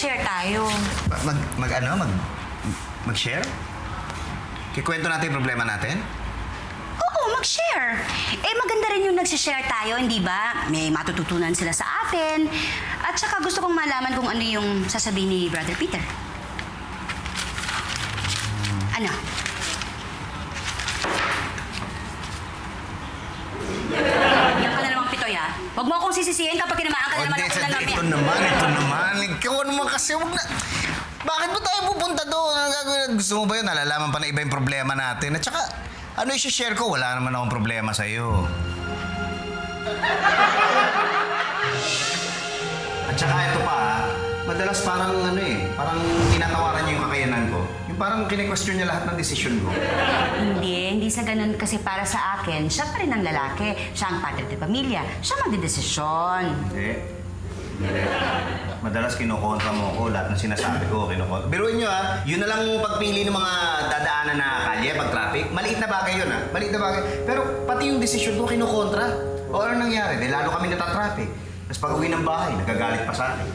mag-share tayo. Mag-share? Kikwento natin yung problema natin? Oo, mag-share. Eh, maganda rin yung nagsishare tayo, hindi ba? May matututunan sila sa atin. At saka gusto kong malaman kung ano yung sasabihin ni Brother Peter. Ano? Yan ka na namang pitoy, ha? Huwag mo akong sisisihin kapag kinamaan ka na naman ako ng Ito naman. Ikaw naman kasi, huwag na... Bakit ba tayo pupunta doon? Ano gagawin? Gusto mo ba yun? Nalalaman pa na iba yung problema natin. At saka, ano i-share ko? Wala naman akong problema sa'yo. At saka ito pa, madalas parang parang tinatawaran niya yung kakayanan ko. Yung parang kine-question niya lahat ng desisyon ko. Hindi sa ganun kasi para sa akin, siya pa rin ang lalaki. Siya ang padre de pamilya. Siya magdedesisyon. Hindi. Madalas kinukontra mo ko, lahat ng sinasabi ko, kinukontra. Biruin nyo yun na lang pagpili ng mga dadaanan na kalye, pag traffic. Maliit na bagay yun maliit na bagay. Pero pati yung desisyon ko, kinukontra. O ano nangyari? Lalo kami natatraffic. Tapos pag uwi ng bahay, nagagalit pa sa akin.